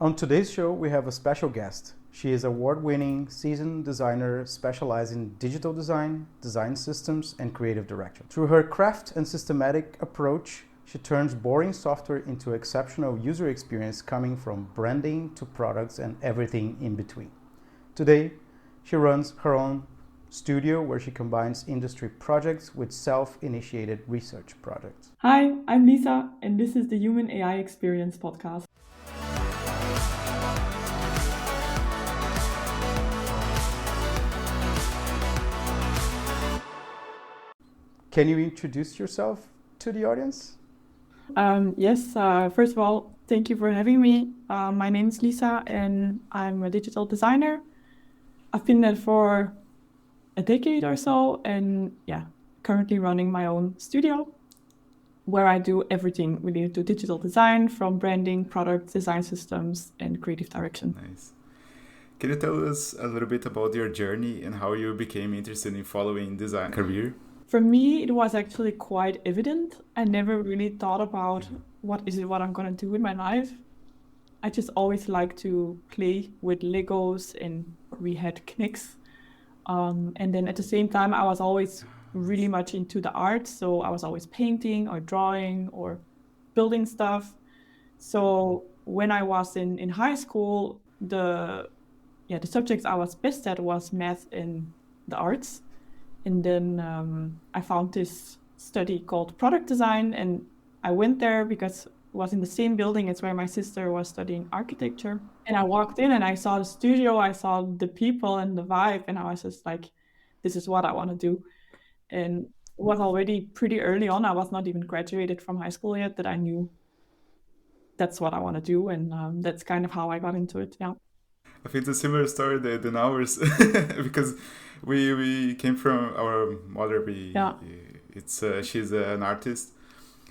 On today's show, we have a special guest. She is award-winning seasoned designer specializing in digital design, design systems, and creative direction. Through her craft and systematic approach, she turns boring software into exceptional user experience coming from branding to products and everything in between. Today, she runs her own studio where she combines industry projects with self-initiated research projects. Hi, I'm Lisa, and this is the Human AI Experience podcast. Can you introduce yourself to the audience? Yes, first of all, thank you for having me. My name is Lisa, and I'm a digital designer. I've been there for a decade or so, and currently running my own studio where I do everything related to digital design, from branding, product design systems, and creative direction. Nice. Can you tell us a little bit about your journey and how you became interested in following design career? For me, it was actually quite evident. I never really thought about what I'm going to do with my life. I just always liked to play with Legos, and we had Knicks. And then at the same time, I was always really much into the art. So I was always painting or drawing or building stuff. So when I was in high school, the subjects I was best at was math and the arts. And then I found this study called product design, and I went there because it was in the same building as where my sister was studying architecture. And I walked in and I saw the studio, I saw the people and the vibe, and I was just like, this is what I want to do. And it was already pretty early on. I was not even graduated from high school yet, that I knew that's what I want to do. And that's kind of how I got into it, yeah. I think it's a similar story than ours because we came from our mother. She's an artist,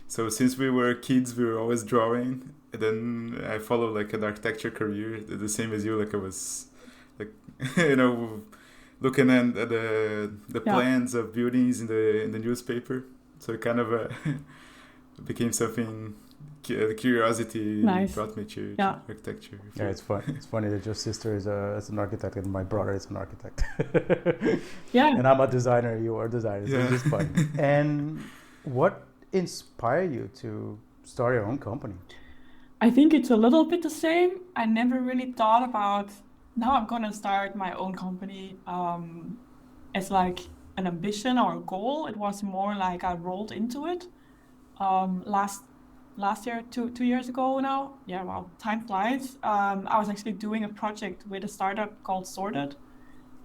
so since we were kids, we were always drawing. And then I followed like an architecture career, the same as you. Like I was like looking at the plans of buildings in the newspaper. So it kind of became something. The curiosity brought me to architecture. Yeah, it's fun. It's funny that your sister is an architect and my brother is an architect. Yeah. And I'm a designer. You are a designer. So it's just fun. And what inspired you to start your own company? I think it's a little bit the same. I never really thought about, now I'm going to start my own company as like an ambition or a goal. It was more like I rolled into it last year, two years ago now. Yeah, well, time flies. I was actually doing a project with a startup called Sorted,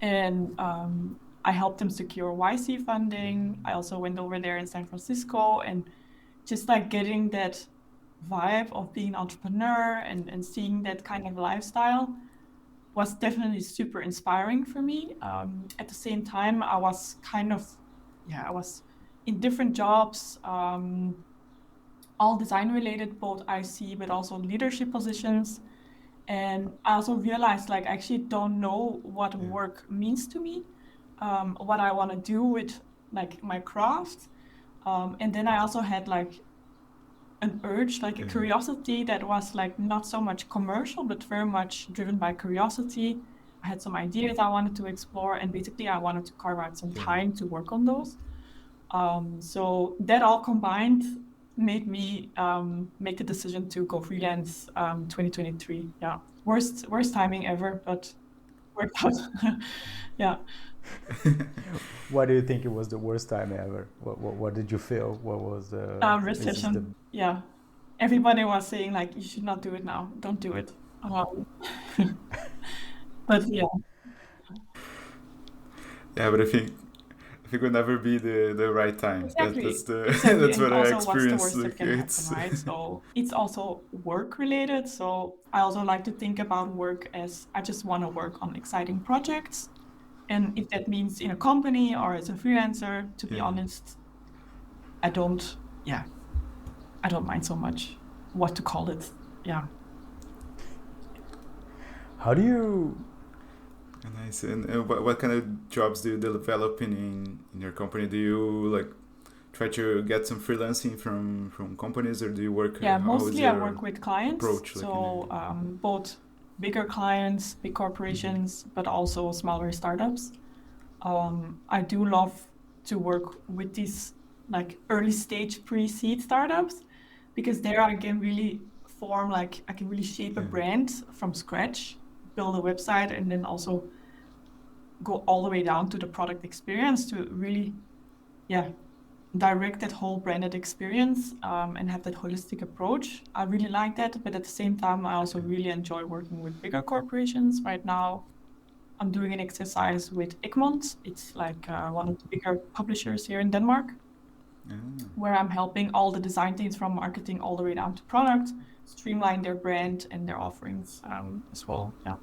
and I helped them secure YC funding. I also went over there in San Francisco, and just like getting that vibe of being an entrepreneur and seeing that kind of lifestyle was definitely super inspiring for me. At the same time, I was I was in different jobs, all design related, both IC, but also leadership positions. And I also realized I actually don't know what work means to me, what I want to do with like my craft. And then I also had an urge, a curiosity that was not so much commercial, but very much driven by curiosity. I had some ideas I wanted to explore, and basically I wanted to carve out some time to work on those. So that all combined made me make the decision to go freelance 2023. Yeah, worst timing ever, but worked out. Yeah. Why do you think it was the worst time ever? What did you feel? What was the recession? Yeah, everybody was saying you should not do it now. Don't do it. But yeah. Yeah, but I think it would never be the right time. Exactly. That's and what I experienced. What's the worst that can happen, right? So it's also work related. So I also like to think about work as I just want to work on exciting projects. And if that means in a company or as a freelancer, to be honest, I don't mind so much what to call it. Yeah. How do you... Nice. And what kind of jobs do you develop in your company? Do you try to get some freelancing from companies, or do you work? Yeah, mostly I work with clients. Approach, so both bigger clients, big corporations, but also smaller startups. I do love to work with these like early stage pre-seed startups, because there I can really form, like I can really shape a brand from scratch, build a website, and then also go all the way down to the product experience to really, direct that whole branded experience, and have that holistic approach. I really like that, but at the same time, I also really enjoy working with bigger corporations. Right now, I'm doing an exercise with Egmont. It's like one of the bigger publishers here in Denmark, where I'm helping all the design teams from marketing all the way down to product, streamline their brand and their offerings as well. Yeah.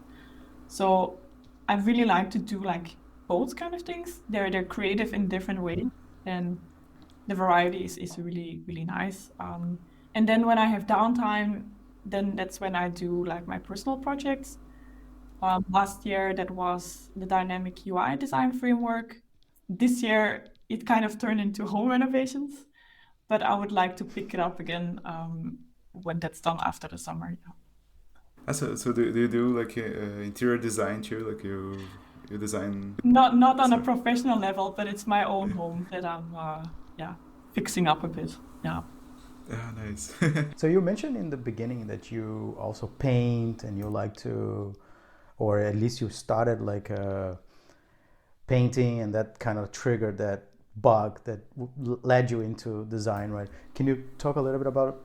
So I really like to do like both kind of things. They're creative in different ways, and the variety is really, really nice. And then when I have downtime, then that's when I do like my personal projects. Last year, that was the dynamic UI design framework. This year, it kind of turned into home renovations, but I would like to pick it up again when that's done after the summer. Yeah. So do you do like interior design too? Like you design? Not on a professional level, but it's my own home that I'm fixing up a bit. Yeah. Yeah, nice. So you mentioned in the beginning that you also paint and you like to, or at least you started like painting, and that kind of triggered that bug that led you into design, right? Can you talk a little bit about,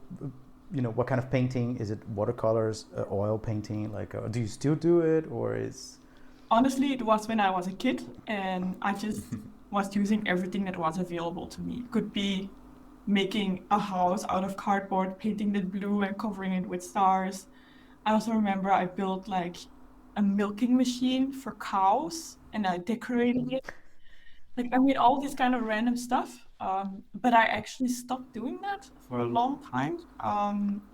what kind of painting? Is it watercolors, oil painting? Like, do you still do it, or is? Honestly, it was when I was a kid, and I just was using everything that was available to me. It could be making a house out of cardboard, painting it blue and covering it with stars. I also remember I built like a milking machine for cows, and I decorated it. Like, I made all this kind of random stuff, but I actually stopped doing that for a long time.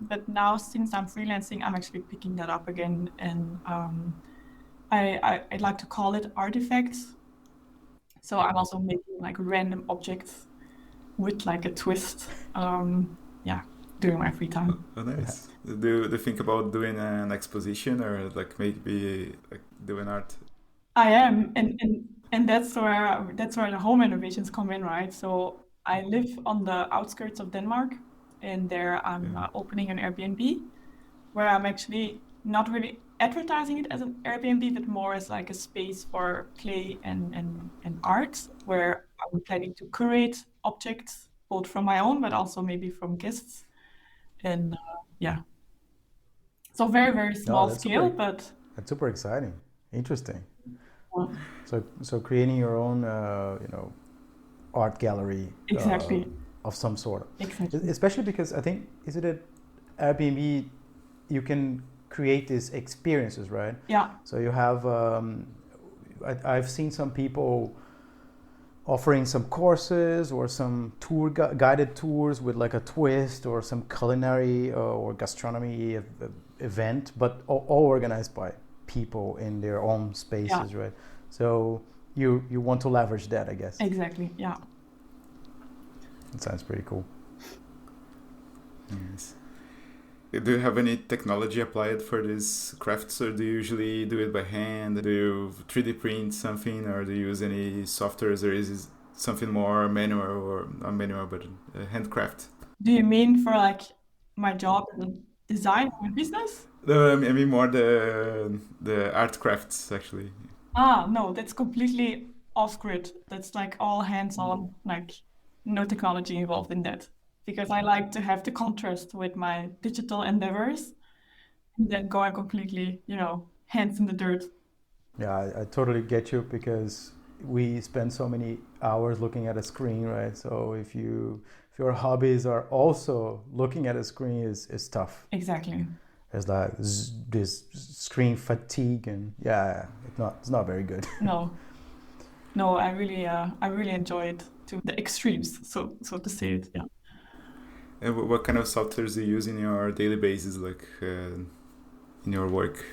But now, since I'm freelancing, I'm actually picking that up again, and I'd like to call it artifacts. So I'm also making like random objects with like a twist, during my free time. Oh, nice. Do you think about doing an exposition, or like maybe like doing art? I am, and that's where the home renovations come in, right? So I live on the outskirts of Denmark, and there I'm opening an Airbnb, where I'm actually not really advertising it as an Airbnb, but more as like a space for play and art, where I'm planning to curate objects, both from my own, but also maybe from guests. And so very, very small scale, but that's super exciting, interesting. Yeah. So creating your own, art gallery, exactly, of some sort. Exactly. Especially because I think, is it at Airbnb, you can create these experiences, right? Yeah. So you have, I've seen some people offering some courses or some guided tours with like a twist, or some culinary or gastronomy event, but all organized by people in their own spaces, right? So you want to leverage that, I guess. Exactly. Yeah. That sounds pretty cool. Yes. Do you have any technology applied for these crafts, or do you usually do it by hand? Do you 3D print something, or do you use any softwares, or is it something more manual, or not manual, but handcraft? Do you mean for like my job and design and business? No, I mean more the art crafts, actually. No, that's completely off grid. That's like all hands on, like no technology involved in that. Because I like to have the contrast with my digital endeavors, and then going completely, hands in the dirt. Yeah, I totally get you, because we spend so many hours looking at a screen, right? So if your hobbies are also looking at a screen, is tough. Exactly. There's like this screen fatigue, and it's not very good. No, I really enjoy it to the extremes, so to say it. Yeah. And what kind of softwares do you use in your daily basis, like in your work?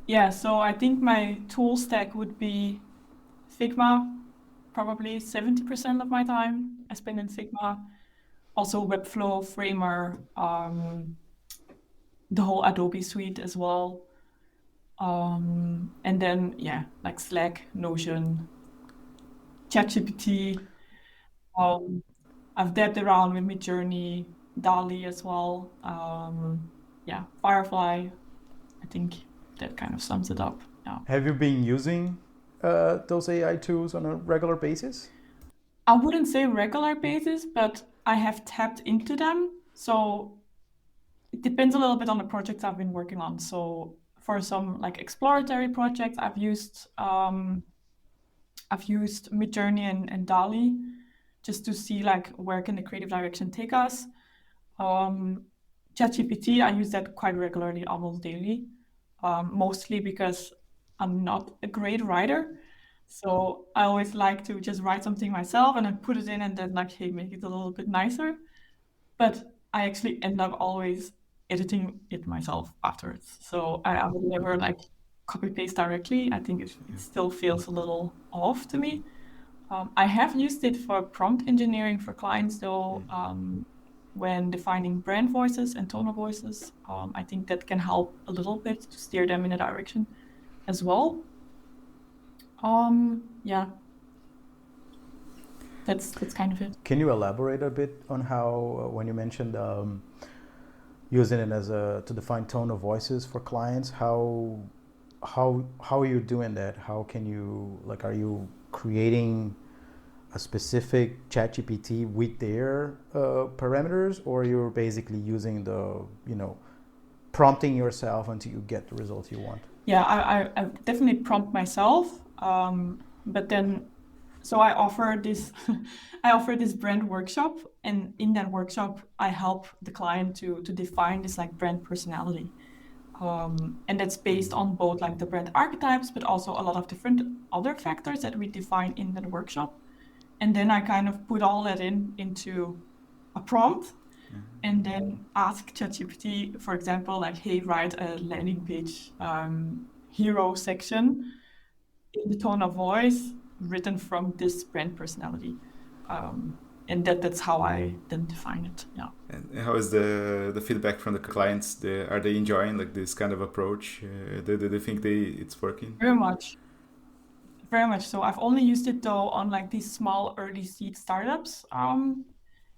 Yeah, so I think my tool stack would be Figma, probably 70% of my time I spend in Sigma. Also Webflow, Framer, the whole Adobe suite as well. And then, like Slack, Notion, ChatGPT. I've dabbed around with Midjourney, DALL-E as well. Firefly. I think that kind of sums it up. Yeah. Have you been using those AI tools on a regular basis? I wouldn't say regular basis, but I have tapped into them. So it depends a little bit on the projects I've been working on. So for some like exploratory projects, I've used Midjourney and DALL-E just to see like where can the creative direction take us. ChatGPT, I use that quite regularly, almost daily, mostly because I'm not a great writer. So I always like to just write something myself and then put it in and then like, hey, make it a little bit nicer. But I actually end up always editing it myself afterwards. So I would never like copy paste directly. I think it still feels a little off to me. I have used it for prompt engineering for clients though, when defining brand voices and tonal voices. I think that can help a little bit to steer them in a direction as well. That's kind of it. Can you elaborate a bit on how, when you mentioned using it as to define tone of voices for clients, how are you doing that? How can you, like, are you creating a specific ChatGPT with their parameters, or you're basically using prompting yourself until you get the results you want? Yeah, I definitely prompt myself, but then, so I offer this, brand workshop, and in that workshop, I help the client to define this like brand personality, and that's based on both like the brand archetypes, but also a lot of different other factors that we define in that workshop, and then I kind of put all that into a prompt. And then ask ChatGPT, for example, like, hey, write a landing page hero section in the tone of voice written from this brand personality. And that's how I then define it. Yeah. And how is the feedback from the clients? Are they enjoying like this kind of approach? Do they think it's working? Very much. Very much so. I've only used it though on like these small early seed startups.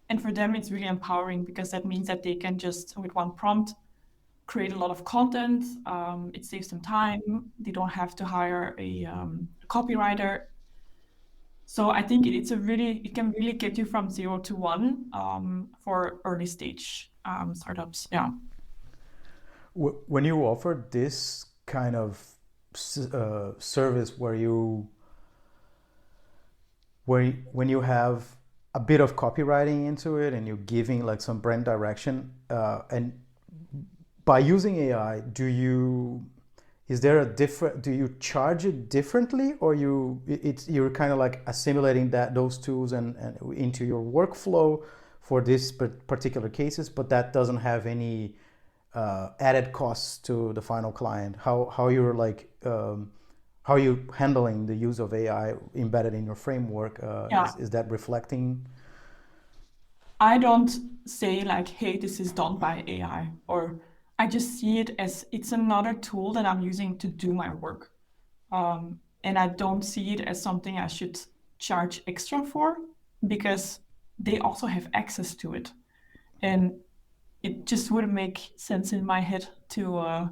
And for them, it's really empowering because that means that they can just, with one prompt, create a lot of content. It saves them time. They don't have to hire a copywriter. So I think it can really get you from 0 to 1 for early stage startups. Yeah. When you offer this kind of service when you have a bit of copywriting into it and you're giving like some brand direction, and by using AI, do you charge it differently, or you're kind of like assimilating those tools and into your workflow for this particular cases, but that doesn't have any added costs to the final client? How you're like how are you handling the use of AI embedded in your framework? Is that reflecting? I don't say like, hey, this is done by AI, or I just see it as it's another tool that I'm using to do my work. And I don't see it as something I should charge extra for, because they also have access to it. And it just wouldn't make sense in my head to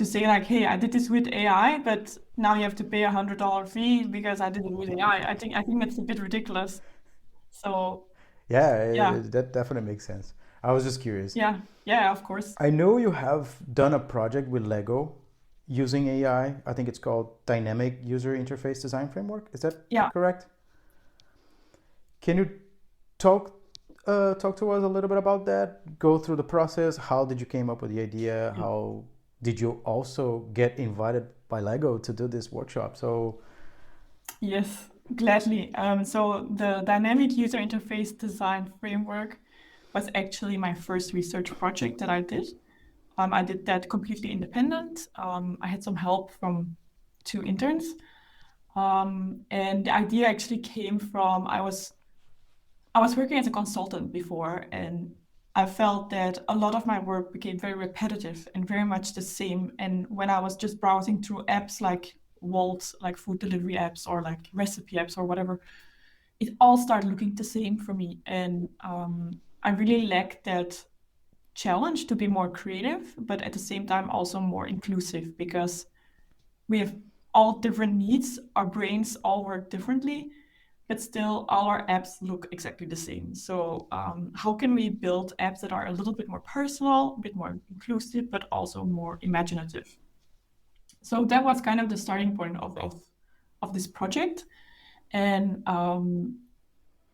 say like, hey, I did this with AI, but now you have to pay $100 fee because I did it with AI. I think that's a bit ridiculous. So that definitely makes sense. I was just curious. Yeah, of course. I know you have done a project with Lego using AI. I think it's called Dynamic User Interface Design Framework. Is that correct? Can you talk to us a little bit about that? Go through the process. How did you came up with the idea? How did you also get invited by Lego to do this workshop? So yes, gladly. So the Dynamic User Interface Design Framework was actually my first research project that I did. I did that completely independent. I had some help from 2 interns. And the idea actually came from I was working as a consultant before, and I felt that a lot of my work became very repetitive and very much the same. And when I was just browsing through apps like Wolt, like food delivery apps or like recipe apps or whatever, it all started looking the same for me. And I really lacked that challenge to be more creative, but at the same time also more inclusive, because we have all different needs. Our brains all work differently, but still all our apps look exactly the same. So how can we build apps that are a little bit more personal, a bit more inclusive, but also more imaginative? So that was kind of the starting point of this project. And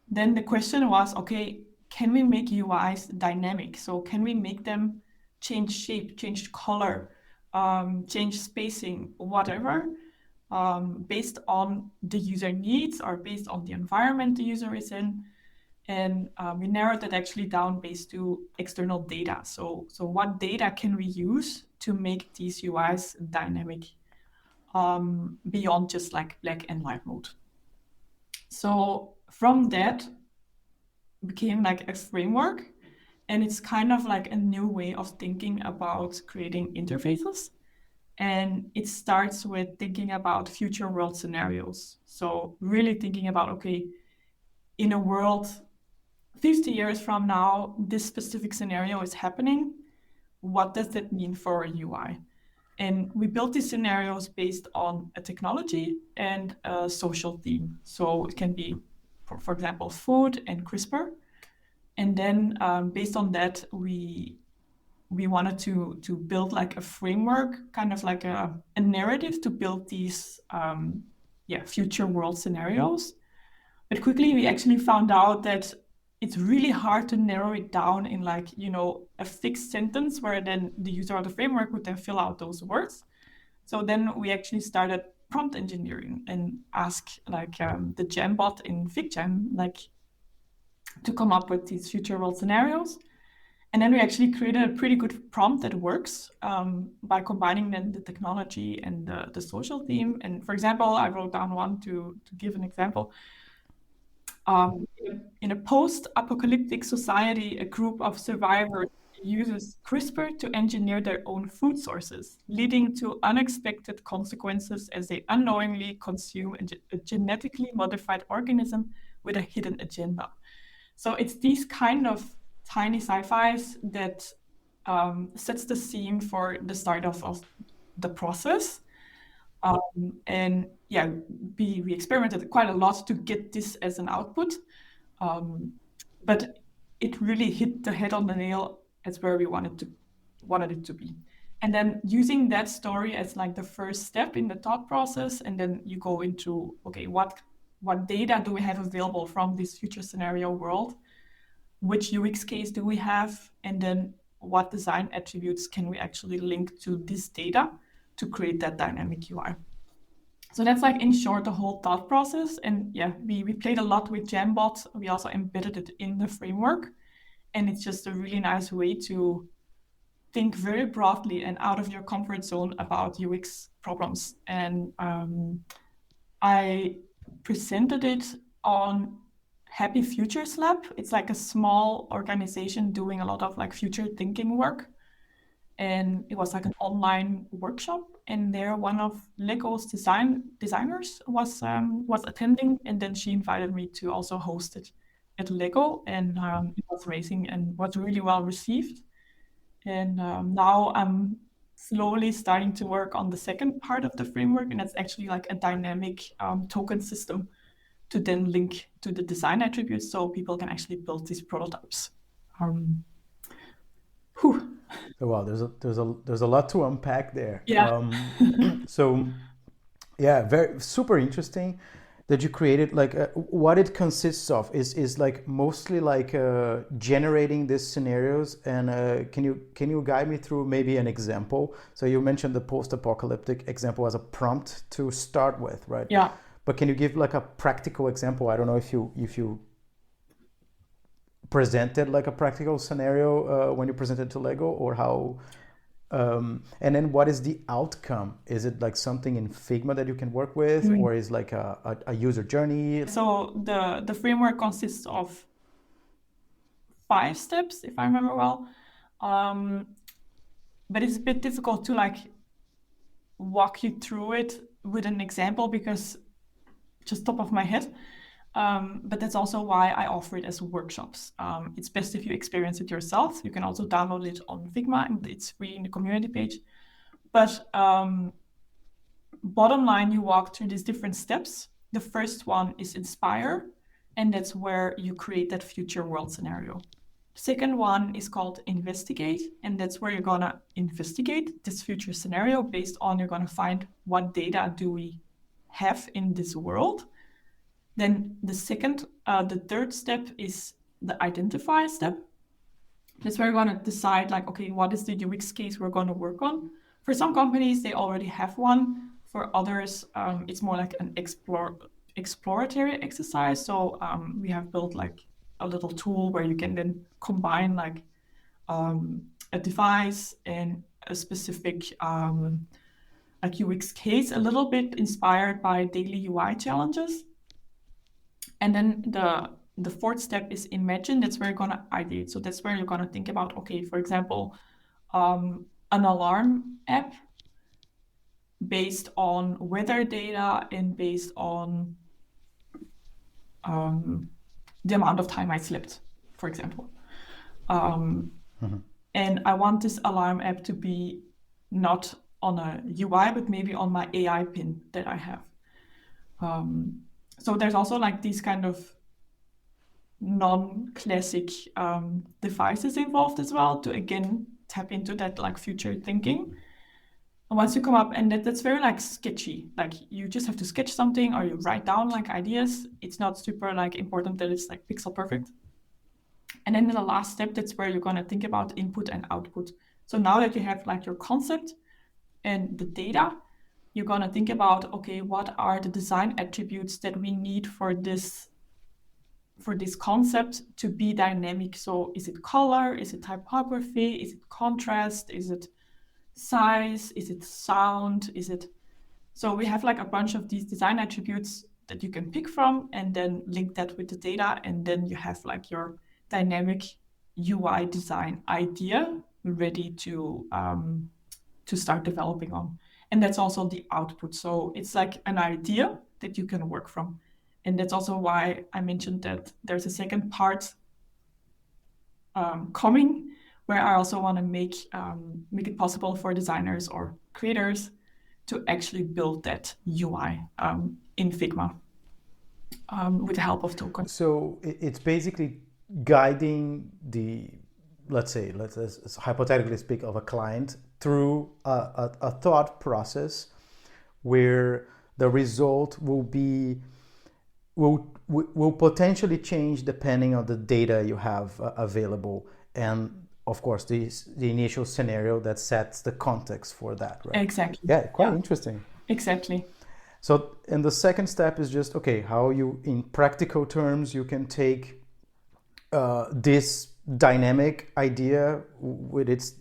then the question was, okay, can we make UIs dynamic? So can we make them change shape, change color, change spacing, whatever, based on the user needs or based on the environment the user is in? And we narrowed that actually down based to external data. So what data can we use to make these UIs dynamic, beyond just like black and white mode? So from that became like a framework, and it's kind of like a new way of thinking about creating interfaces. And it starts with thinking about future world scenarios. So really thinking about, okay, in a world 50 years from now, this specific scenario is happening. What does that mean for a UI? And we built these scenarios based on a technology and a social theme. So it can be, for example, food and CRISPR. And then based on that, we wanted to build like a framework, kind of like a narrative to build these future world scenarios. But quickly we actually found out that it's really hard to narrow it down in like, a fixed sentence where then the user of the framework would then fill out those words. So then we actually started prompt engineering and ask like the Jambot in FigJam, like to come up with these future world scenarios. And then we actually created a pretty good prompt that works by combining then the technology and the social theme. And for example, I wrote down one to give an example. In a post-apocalyptic society, a group of survivors uses CRISPR to engineer their own food sources, leading to unexpected consequences as they unknowingly consume a genetically modified organism with a hidden agenda. So it's these kind of tiny sci-fis that sets the scene for the start of the process. And yeah, we experimented quite a lot to get this as an output, but it really hit the head on the nail as where we wanted it to be. And then using that story as like the first step in the thought process, and then you go into, okay, what data do we have available from this future scenario world? Which UX case do we have? And then what design attributes can we actually link to this data to create that dynamic UI? So that's like in short the whole thought process. And yeah, we played a lot with Jambot. We also embedded it in the framework, and it's just a really nice way to think very broadly and out of your comfort zone about UX problems. And I presented it on Happy Futures Lab. It's like a small organization doing a lot of like future thinking work. And it was like an online workshop, and there one of Lego's designers was attending, and then she invited me to also host it at Lego, and it was amazing and was really well received. And now I'm slowly starting to work on the second part of the framework, and it's actually like a dynamic token system to then link to the design attributes so people can actually build these prototypes. Wow, there's a lot to unpack there. Yeah. So yeah, very super interesting that you created. Like what it consists of is like mostly like generating these scenarios. And can you guide me through maybe an example? So you mentioned the post-apocalyptic example as a prompt to start with, right? Yeah. But can you give like a practical example? I don't know if you presented like a practical scenario when you presented to Lego, or how And then what is the outcome? Is it like something in Figma that you can work with, or is like a user journey? So the framework consists of 5 steps, if I remember well. But it's a bit difficult to like walk you through it with an example because just top of my head. But that's also why I offer it as workshops. It's best if you experience it yourself. You can also download it on Figma, and it's free in the community page. But bottom line, you walk through these different steps. The first one is inspire, and that's where you create that future world scenario. The second one is called investigate, and that's where you're gonna investigate this future scenario based on you're gonna find what data do we have in this world. Then the third step is the identify step. That's where you're going to decide like, okay, what is the UX case we're going to work on? For some companies, they already have one. For others, it's more like an exploratory exercise. So we have built like a little tool where you can then combine like a device and a specific like UX case, a little bit inspired by daily UI challenges. And then the fourth step is imagine. That's where you're going to ideate. So that's where you're going to think about, okay, for example, an alarm app based on weather data and based on the amount of time I slept, for example. And I want this alarm app to be not on a UI, but maybe on my AI pin that I have. So there's also like these kind of non-classic devices involved as well to again tap into that like future thinking. And once you come up, and that's very like sketchy, like you just have to sketch something or you write down like ideas. It's not super like important that it's like pixel perfect. And then in the last step, that's where you're going to think about input and output. So now that you have like your concept and the data, you're going to think about, okay, what are the design attributes that we need for this concept to be dynamic? So is it color? Is it typography? Is it contrast? Is it size? Is it sound? So we have like a bunch of these design attributes that you can pick from and then link that with the data. And then you have like your dynamic UI design idea ready to start developing on. And that's also the output. So it's like an idea that you can work from. And that's also why I mentioned that there's a second part coming, where I also want to make it possible for designers or creators to actually build that UI in Figma with the help of tokens. So it's basically guiding let's hypothetically speak of a client through a thought process where the result will potentially change depending on the data you have available, and of course the initial scenario that sets the context for that, right? Exactly. Yeah, quite interesting. Exactly. So, and the second step is just, okay, how you, in practical terms, you can take this dynamic idea with its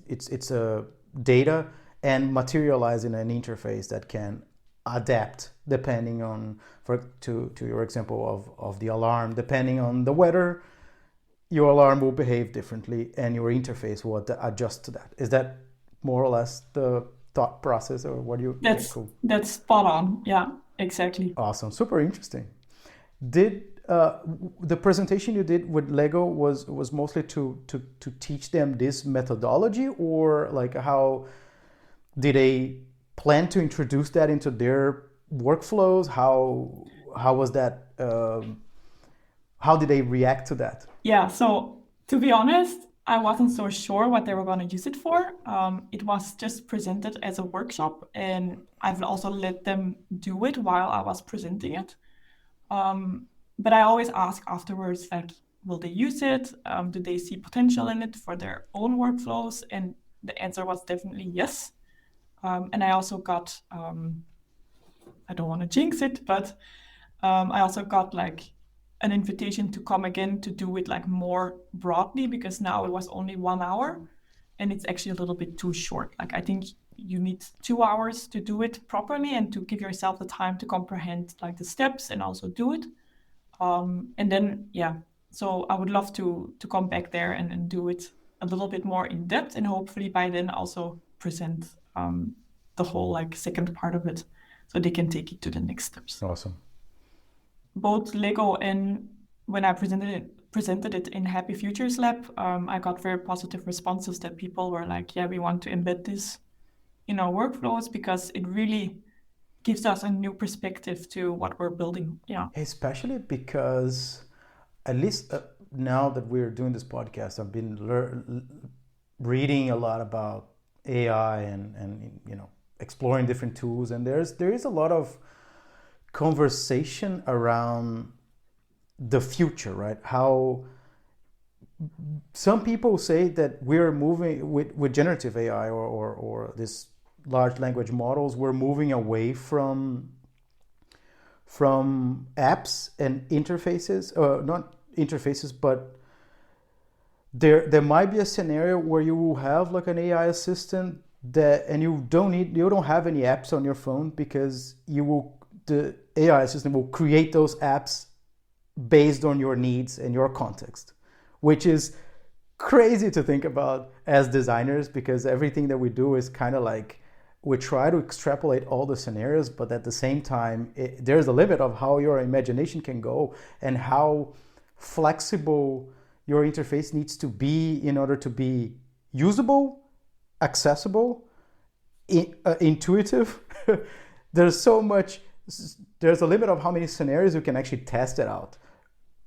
data and materialize in an interface that can adapt depending on, to your example of the alarm, depending on the weather, your alarm will behave differently and your interface will adjust to that. Is that more or less the thought process, or what do you? That's spot on. Yeah, exactly. Awesome, super interesting. Did the presentation you did with Lego was mostly to teach them this methodology, or like how did they plan to introduce that into their workflows? How was that? How did they react to that? Yeah, so to be honest, I wasn't so sure what they were going to use it for. It was just presented as a workshop, and I've also let them do it while I was presenting it. But I always ask afterwards, like, will they use it? Do they see potential in it for their own workflows? And the answer was definitely yes. And I also got, I don't want to jinx it, but I also got like an invitation to come again to do it like more broadly, because now it was only 1 hour. and it's actually a little bit too short. Like I think you need 2 hours to do it properly and to give yourself the time to comprehend like the steps and also do it. And then, so I would love to come back there and do it a little bit more in depth, and hopefully by then also present the whole like second part of it, so they can take it to the next steps. Awesome. Both Lego and when I presented it in Happy Futures Lab, I got very positive responses that people were like, yeah, we want to embed this in our workflows because it really gives us a new perspective to what we're building. Yeah. Especially because at least now that we're doing this podcast, I've been reading a lot about AI and exploring different tools, and there is a lot of conversation around the future, right? How some people say that we're moving with generative AI or this large language models, we're moving away from apps and interfaces, not interfaces, but there might be a scenario where you will have like an AI assistant and you don't have any apps on your phone, because the AI assistant will create those apps based on your needs and your context, which is crazy to think about as designers, because everything that we do is kind of like we try to extrapolate all the scenarios, but at the same time, there's a limit of how your imagination can go and how flexible your interface needs to be in order to be usable, accessible, intuitive. There's a limit of how many scenarios you can actually test it out.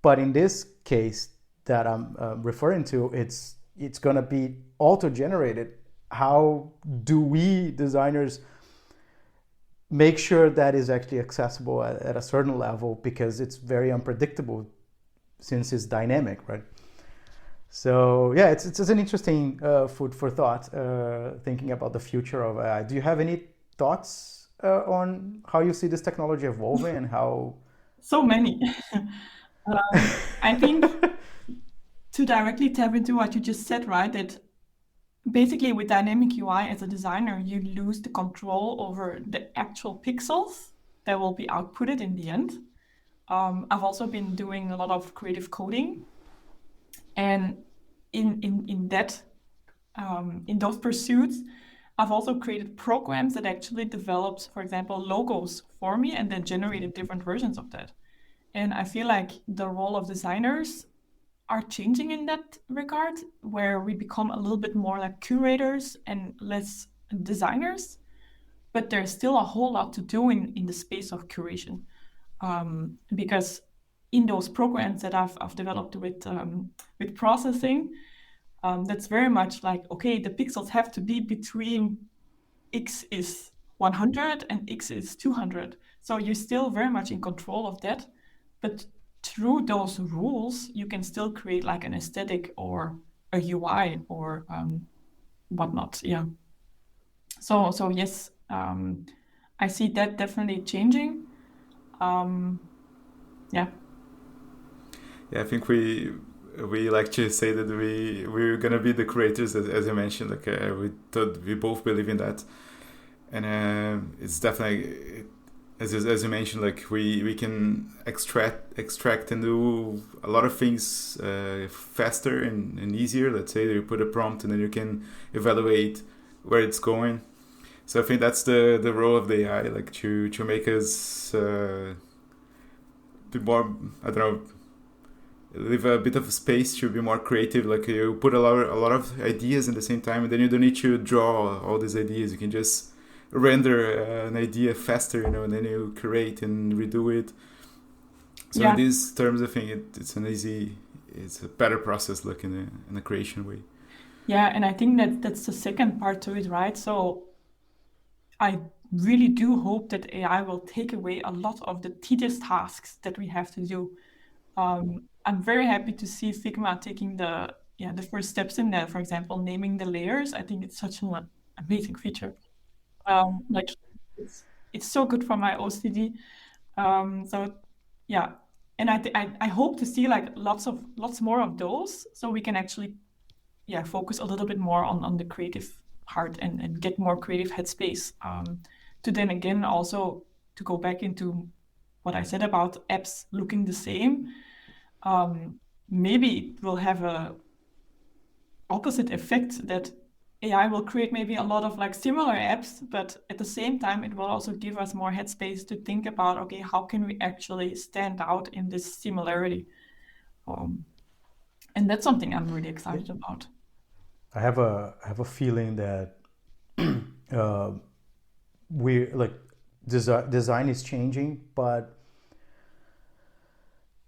But in this case that I'm referring to, it's going to be auto-generated. How do we designers make sure that is actually accessible at a certain level, because it's very unpredictable since it's dynamic, right? So yeah, it's an interesting food for thought, thinking about the future of AI. Do you have any thoughts on how you see this technology evolving and how? So many. I think to directly tap into what you just said, right, that basically with dynamic UI as a designer, you lose the control over the actual pixels that will be outputted in the end. I've also been doing a lot of creative coding, and in those pursuits, I've also created programs that actually developed, for example, logos for me and then generated different versions of that. And I feel like the role of designers are changing in that regard, where we become a little bit more like curators and less designers, but there's still a whole lot to do in the space of curation. Because in those programs that I've developed with processing, that's very much like, okay, the pixels have to be between X is 100 and X is 200. So you're still very much in control of that. But through those rules, you can still create like an aesthetic or a UI or whatnot. Yeah. So yes, I see that definitely changing. Yeah. Yeah, I think we like to say that we're gonna be the creators, as you mentioned. Like we both believe in that, and it's definitely. As you mentioned, like we can extract and do a lot of things faster and easier. Let's say you put a prompt and then you can evaluate where it's going. So I think that's the role of the AI, like to make us be more, I don't know, leave a bit of space to be more creative. Like you put a lot of ideas at the same time, and then you don't need to draw all these ideas. You can just render an idea faster, and then you create and redo it. So in these terms, I think it's a better process, like in a creation way. Yeah, and I think that's the second part to it, right? So I really do hope that AI will take away a lot of the tedious tasks that we have to do. I'm very happy to see Figma taking the first steps in that. For example, naming the layers. I think it's such an amazing feature. Like it's so good for my OCD. So yeah, and I hope to see like lots more of those, so we can actually focus a little bit more on the creative part and get more creative headspace. To then again also to go back into what I said about apps looking the same, maybe it will have a opposite effect that AI will create maybe a lot of like similar apps, but at the same time, it will also give us more headspace to think about, okay, how can we actually stand out in this similarity? And that's something I'm really excited about. I have a feeling that we like design is changing, but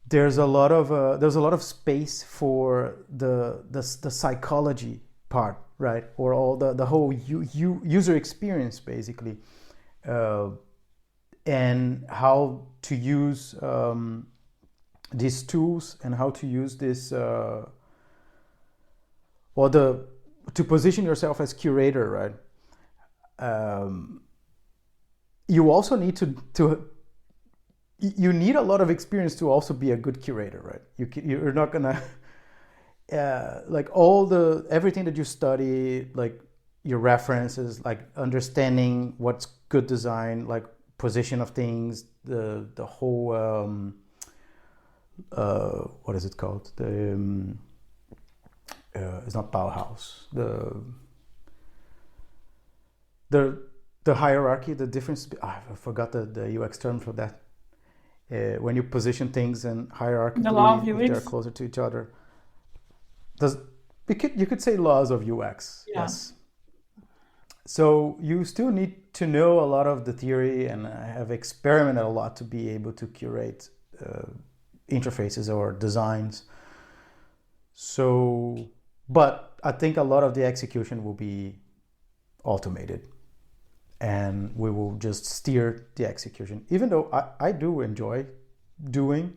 there's a lot of space for the psychology part, right? Or all the whole user experience, basically, and how to use these tools and how to use this, to position yourself as curator, right? You also need to you need a lot of experience to also be a good curator, right? You're not gonna like everything that you study, like your references, like understanding what's good design, like position of things, the whole what is it called? It's not Bauhaus. The hierarchy, the difference. I forgot the UX term for that. When you position things in hierarchy, if they're closer to each other. You could say laws of UX, yes. So you still need to know a lot of the theory, and I have experimented a lot to be able to curate interfaces or designs. So, but I think a lot of the execution will be automated, and we will just steer the execution. Even though I do enjoy doing,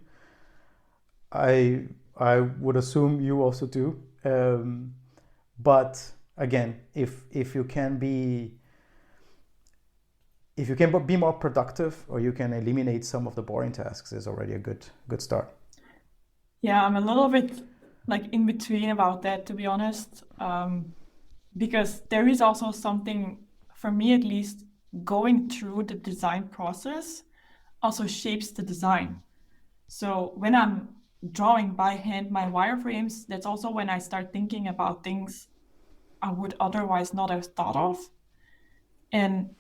I would assume you also do. But again, if you can be more productive, or you can eliminate some of the boring tasks, is already a good start. Yeah, I'm a little bit like in between about that, to be honest, because there is also something, for me at least, going through the design process also shapes the design. So when I'm drawing by hand my wireframes, that's also when I start thinking about things I would otherwise not have thought of. And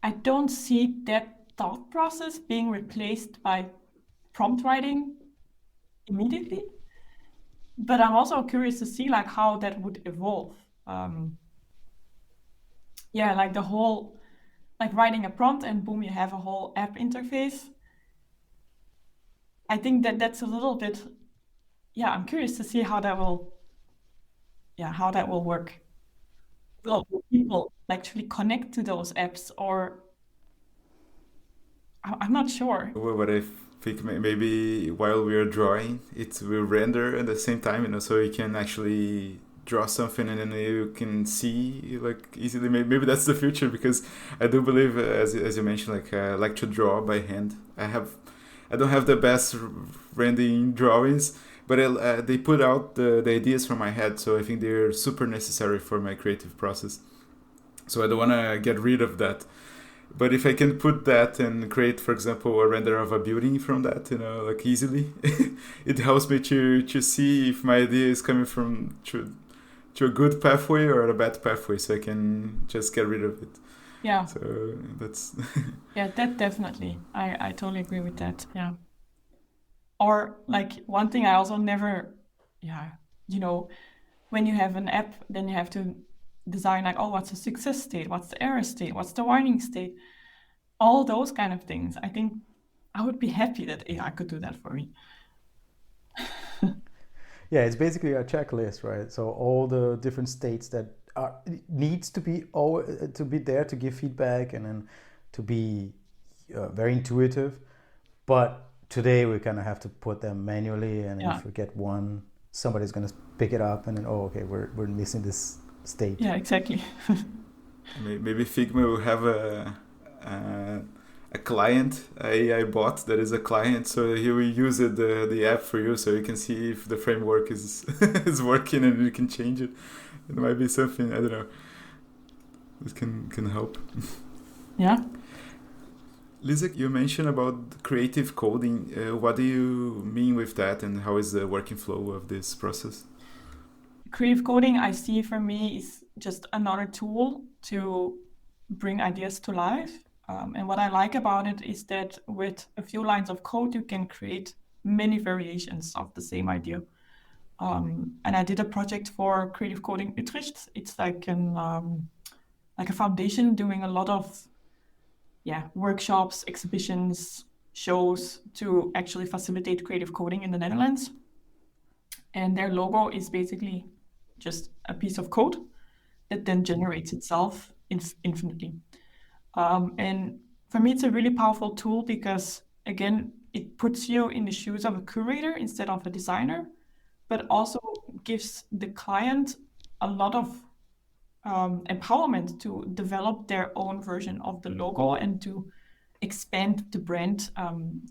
I don't see that thought process being replaced by prompt writing immediately. But I'm also curious to see like how that would evolve. Like the whole, like writing a prompt and boom, you have a whole app interface. I think that's a little bit, I'm curious to see how that will work. Will people actually connect to those apps, or I'm not sure. What I think, maybe while we are drawing, it will render at the same time, so you can actually draw something and then you can see like easily. Maybe that's the future, because I do believe, as you mentioned, like I like to draw by hand. I don't have the best rendering drawings, but they put out the ideas from my head, so I think they're super necessary for my creative process. So I don't want to get rid of that. But if I can put that and create, for example, a render of a building from that, like easily, it helps me to see if my idea is coming from to a good pathway or a bad pathway, so I can just get rid of it. Yeah. So that's... Yeah, that definitely. I totally agree with that. Yeah. Or like one thing I also never, when you have an app, then you have to design like, what's the success state? What's the error state? What's the warning state? All those kind of things. I think I would be happy that AI could do that for me. Yeah, it's basically a checklist, right? So all the different states that needs to be there to give feedback and then to be very intuitive. But today we kind of have to put them manually, and if we get one, somebody's going to pick it up, and then we're missing this state. Yeah, exactly. Maybe Figma will have a client, a AI bot that is a client. So he will use the app for you, so you can see if the framework is is working and you can change it. It might be something, I don't know. This can help. Yeah. Lisa, you mentioned about creative coding. What do you mean with that, and how is the working flow of this process? Creative coding, I see for me, is just another tool to bring ideas to life. And what I like about it is that with a few lines of code, you can create many variations of the same idea. And I did a project for Creative Coding Utrecht. It's like a foundation doing a lot of workshops, exhibitions, shows to actually facilitate creative coding in the Netherlands. And their logo is basically just a piece of code that then generates itself infinitely. And for me, it's a really powerful tool because, again, it puts you in the shoes of a curator instead of a designer, but also gives the client a lot of empowerment to develop their own version of the logo and to expand the brand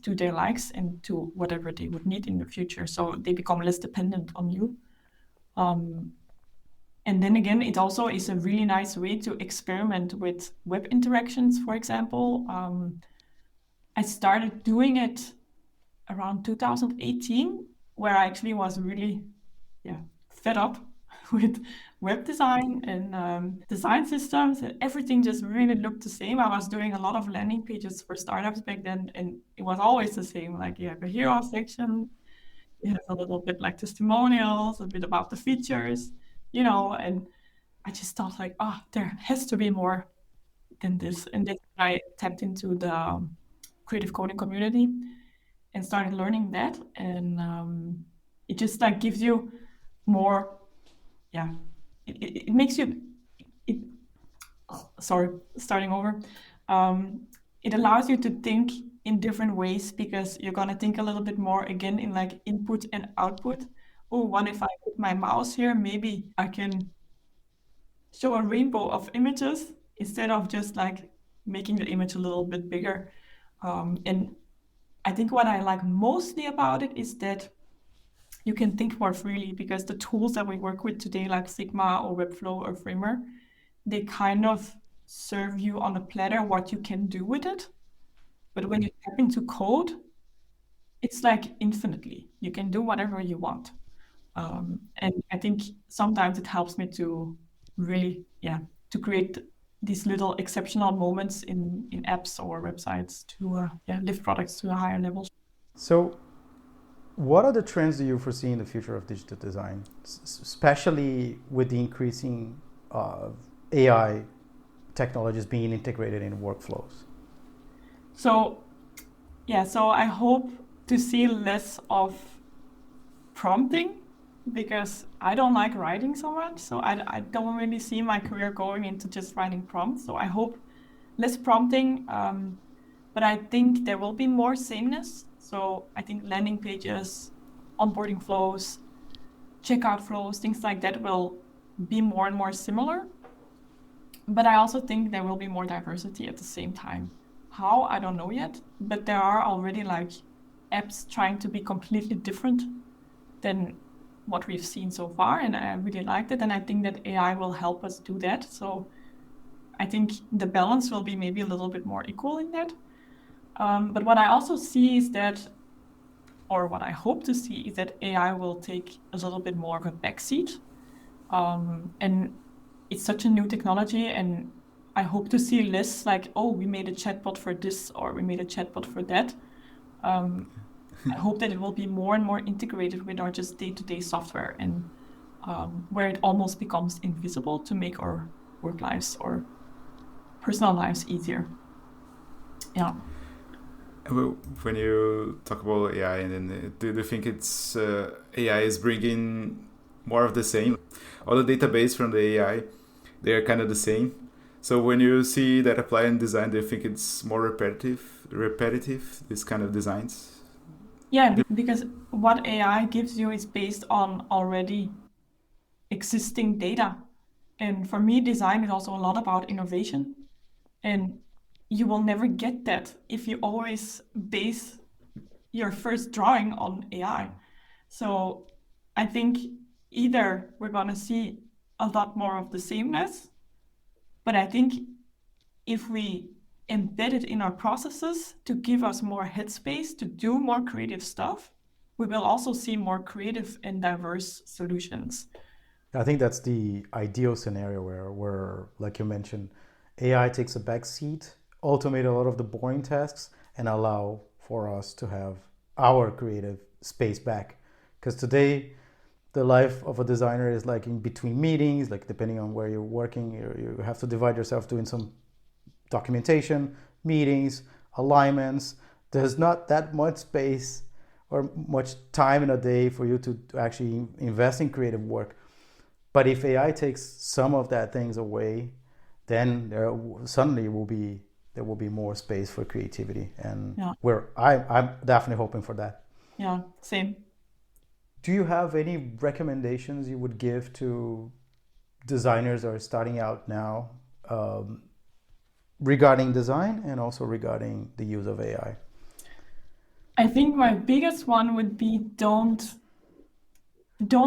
to their likes and to whatever they would need in the future. So they become less dependent on you. And then again, it also is a really nice way to experiment with web interactions, for example. I started doing it around 2018, where I actually was really fed up with web design and design systems, and everything just really looked the same. I was doing a lot of landing pages for startups back then, and it was always the same. Like you have a hero section, you have a little bit like testimonials, a bit about the features, and I just thought like, there has to be more than this. And then I tapped into the creative coding community and started learning that. And it just like gives you more, it makes you, starting over. It allows you to think in different ways because you're going to think a little bit more again in like input and output. Oh, what if I put my mouse here? Maybe I can show a rainbow of images instead of just like making the image a little bit bigger. And I think what I like mostly about it is that you can think more freely because the tools that we work with today, like Sigma or Webflow or Framer, they kind of serve you on a platter what you can do with it. But when you tap into code, it's like infinitely. You can do whatever you want. And I think sometimes it helps me to really, to create these little exceptional moments in apps or websites to lift products to a higher level. So what are the trends do you foresee in the future of digital design, especially with the increasing AI technologies being integrated in workflows? So I hope to see less of prompting because I don't like writing so much. So I don't really see my career going into just writing prompts. So I hope less prompting, but I think there will be more sameness. So I think landing pages, onboarding flows, checkout flows, things like that will be more and more similar. But I also think there will be more diversity at the same time. How? I don't know yet, but there are already like apps trying to be completely different than what we've seen so far, and I really liked it, and I think that AI will help us do that. So I think the balance will be maybe a little bit more equal in that. But what I also see is that, or what I hope to see is that AI will take a little bit more of a backseat. And it's such a new technology, and I hope to see less like, oh, we made a chatbot for this, or we made a chatbot for that. I hope that it will be more and more integrated with our just day-to-day software, and where it almost becomes invisible to make our work lives or personal lives easier. Yeah. When you talk about AI, and then do you think it's AI is bringing more of the same? All the database from the AI, they are kind of the same. So when you see that applied in design, do you think it's more repetitive, this kind of designs? Yeah, because what AI gives you is based on already existing data. And for me, design is also a lot about innovation. And you will never get that if you always base your first drawing on AI. So I think either we're going to see a lot more of the sameness, but I think if we embed it in our processes to give us more headspace to do more creative stuff, we will also see more creative and diverse solutions. I think that's the ideal scenario where, like you mentioned, AI takes a back seat, automate a lot of the boring tasks, and allow for us to have our creative space back. Because today, the life of a designer is like in between meetings, like depending on where you're working, you have to divide yourself doing some documentation, meetings, alignments. There's not that much space or much time in a day for you to actually invest in creative work. But if AI takes some of that things away, then there suddenly will be more space for creativity, and I'm definitely hoping for that. Yeah, same. Do you have any recommendations you would give to designers that are starting out now regarding design and also regarding the use of AI? I think my biggest one would be don't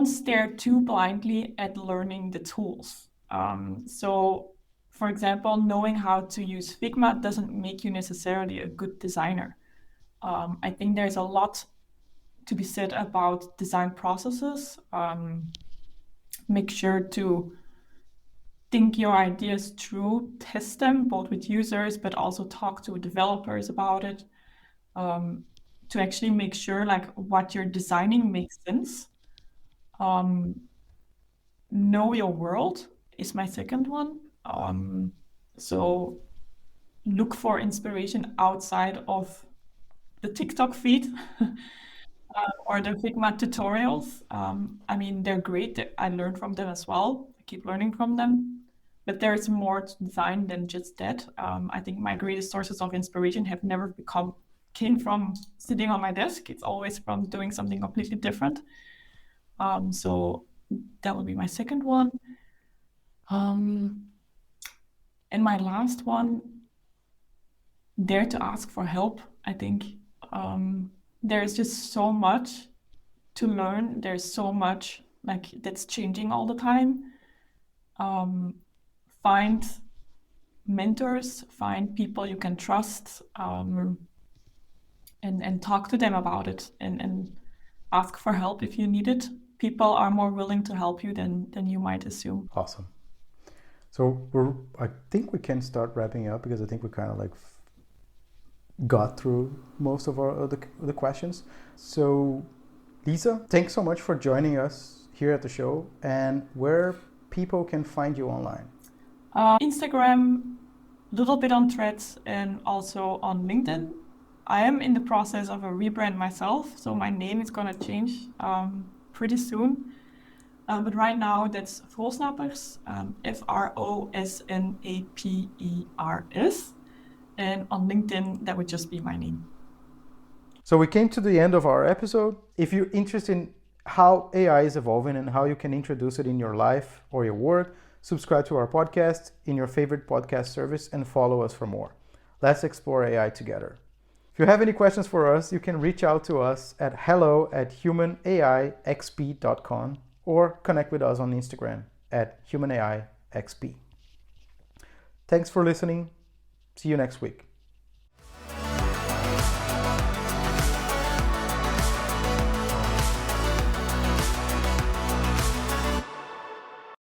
stare too blindly at learning the tools. So, for example, knowing how to use Figma doesn't make you necessarily a good designer. I think there's a lot to be said about design processes. Make sure to think your ideas through, test them both with users, but also talk to developers about it, to actually make sure like what you're designing makes sense. Know your world is my second one. So look for inspiration outside of the TikTok feed or the Figma tutorials. I mean, they're great. I learn from them as well. I keep learning from them. But there's more to design than just that. I think my greatest sources of inspiration have never came from sitting on my desk. It's always from doing something completely different. So that would be my second one. And my last one, dare to ask for help. I think there's just so much to learn. There's so much like that's changing all the time. Find mentors, find people you can trust, and talk to them about it, and ask for help if you need it. People are more willing to help you than you might assume. Awesome. So I think we can start wrapping up, because I think we kind of like got through most of the questions. So Lisa, thanks so much for joining us here at the show, and where people can find you online. Instagram, a little bit on Threads, and also on LinkedIn. I am in the process of a rebrand myself, so my name is going to change pretty soon. But right now, that's Frosnapers, Frosnapers. And on LinkedIn, that would just be my name. So we came to the end of our episode. If you're interested in how AI is evolving and how you can introduce it in your life or your work, subscribe to our podcast in your favorite podcast service and follow us for more. Let's explore AI together. If you have any questions for us, you can reach out to us at hello@humanaixp.com or connect with us on Instagram @humanaixp. Thanks for listening. See you next week.